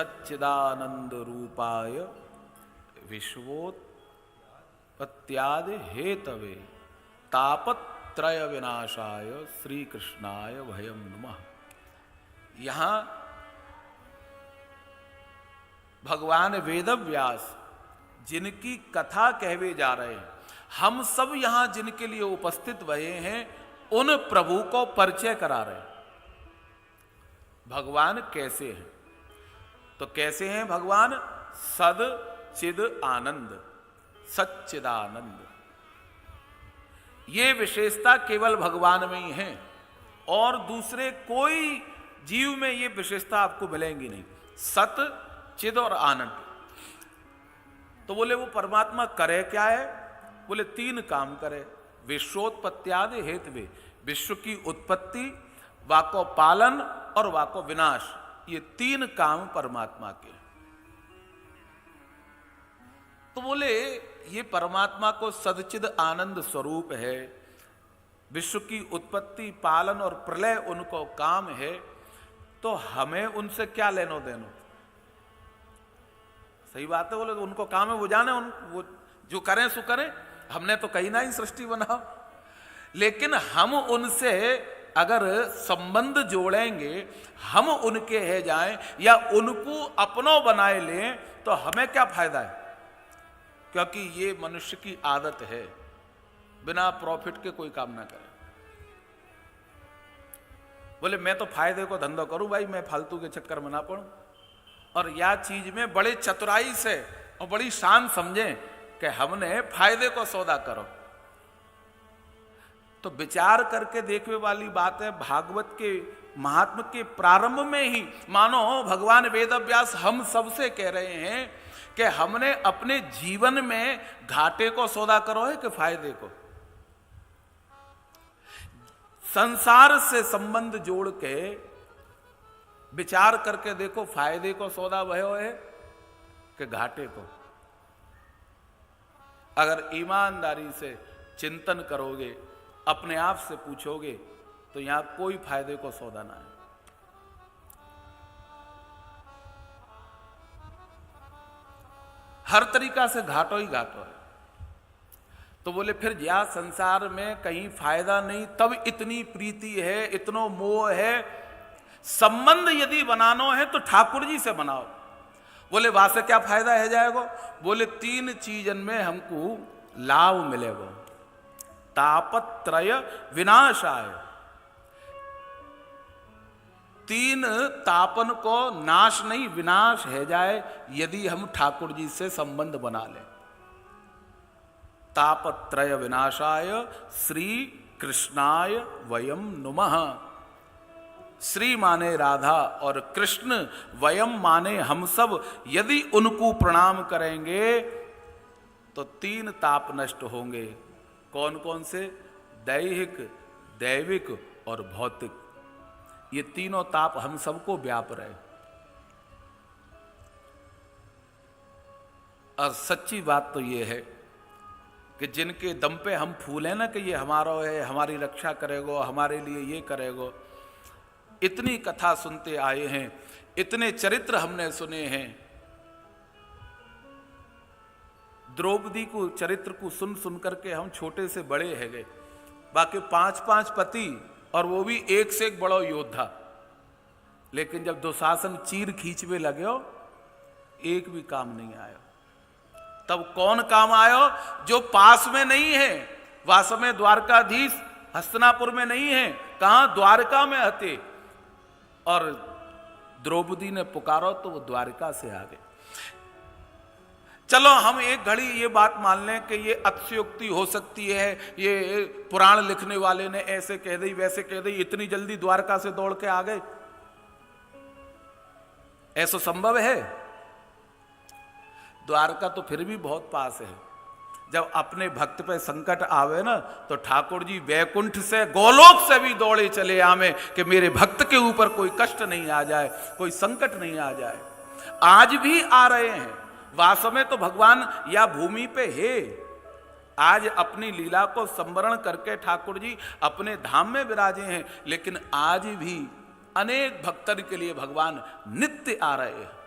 सच्चिदानंद रूपाय विश्वोत्पत्त्यादि Hathaway तापत्रय विनाशाय श्री कृष्णाय वयम नमः। यहां भगवान वेदव्यास जिनकी कथा कहवे जा रहे हैं, हम सब यहां जिनके लिए उपस्थित हुए हैं, उन प्रभु को परिचय करा रहे हैं। भगवान कैसे हैं? तो कैसे हैं भगवान? सद चिद आनंद, सच्चिदानंद। ये विशेषता केवल भगवान में ही है और दूसरे कोई जीव में ये विशेषता आपको मिलेंगी नहीं। सत, चिद और आनंद। तो बोले वो परमात्मा करे क्या है? बोले 3 काम करे। विश्वोत्पत्त्यादि हेतवे, विश्व की उत्पत्ति, वाको पालन और वाको विनाश, ये 3 काम परमात्मा के। तो बोले ये परमात्मा को सदचिद आनंद स्वरूप है, विश्व की उत्पत्ति, पालन और प्रलय उनको काम है, तो हमें उनसे क्या लेनो देनो? सही बात है। बोले तो उनको काम है, वो जाने, वो जो करें सो करें, हमने तो कहीं ना ही सृष्टि बनाओ। लेकिन हम उनसे अगर संबंध जोड़ेंगे, हम उनके है जाएं या उनको अपनों बनाए लें, तो हमें क्या फायदा है? क्योंकि ये मनुष्य की आदत है, बिना प्रॉफिट के कोई काम ना करे। बोले मैं तो फायदे को धंधा करूं भाई, मैं फालतू के चक्कर में ना पड़ूं। और या चीज में बड़े चतुराई से और बड़ी शान समझें कि हमने फायदे को सौदा करो। तो विचार करके देखने वाली बात है। भागवत के महात्म के प्रारंभ में ही मानो भगवान वेदव्यास हम सबसे कह रहे हैं कि हमने अपने जीवन में घाटे को सौदा करो है कि फायदे को। संसार से संबंध जोड़ के विचार करके देखो, फायदे को सौदा भयो है कि घाटे को। अगर ईमानदारी से चिंतन करोगे, अपने आप से पूछोगे, तो यहां कोई फायदे को सौदा ना है। हर तरीका से घाटो ही घाटो है। तो बोले फिर या संसार में कहीं फायदा नहीं, तब इतनी प्रीति है, इतनो मोह है। संबंध यदि बनाना है तो ठाकुर जी से बनाओ। बोले वहां से क्या फायदा है जाएगा? बोले 3 चीजन में हमको लाभ मिलेगा। तापत्रय विनाशाय, 3 तापन को नाश नहीं, विनाश है जाए यदि हम ठाकुर जी से संबंध बना लें। तापत्रय विनाशाय श्री कृष्णाय वयम नुमः। श्री माने राधा और कृष्ण, वयम माने हम सब, यदि उनको प्रणाम करेंगे तो 3 ताप नष्ट होंगे। कौन कौन से? दैहिक, दैविक और भौतिक। ये तीनों ताप हम सबको व्याप रहे। और सच्ची बात तो ये है कि जिनके दम पे हम फूले ना कि ये हमारा है, हमारी रक्षा करेगो, हमारे लिए ये करेगो, इतनी कथा सुनते आए हैं, इतने चरित्र हमने सुने हैं। द्रौपदी को चरित्र को सुन सुन करके हम छोटे से बड़े है गए। बाकी 5-5 पति और वो भी एक से एक बड़ा योद्धा। लेकिन जब दुशासन चीर खींचवे लगे, एक भी काम नहीं आया। तब कौन काम आयो? जो पास में नहीं है। वास्तव में द्वारकाधीश हस्तिनापुर में नहीं है, कहां? द्वारका में हते। और द्रौपदी ने पुकारो तो वो द्वारका से आ गए। चलो हम एक घड़ी ये बात मान लें कि ये अतिशयोक्ति हो सकती है, ये पुराण लिखने वाले ने ऐसे कह दी, वैसे कह दी, इतनी जल्दी द्वारका से दौड़ के आ गए। ऐसा संभव है? द्वारका तो फिर भी बहुत पास है। जब अपने भक्त पे संकट आवे ना, तो ठाकुर जी वैकुंठ से, गोलोक से भी दौड़े चले आवे कि मेरे भक्त के ऊपर कोई कष्ट नहीं आ जाए, कोई संकट नहीं आ जाए। आज भी आ रहे हैं। वास्तव में तो भगवान या भूमि पे है। आज अपनी लीला को संवरण करके ठाकुर जी अपने धाम में विराजे हैं, लेकिन आज भी अनेक भक्तन के लिए भगवान नित्य आ रहे हैं।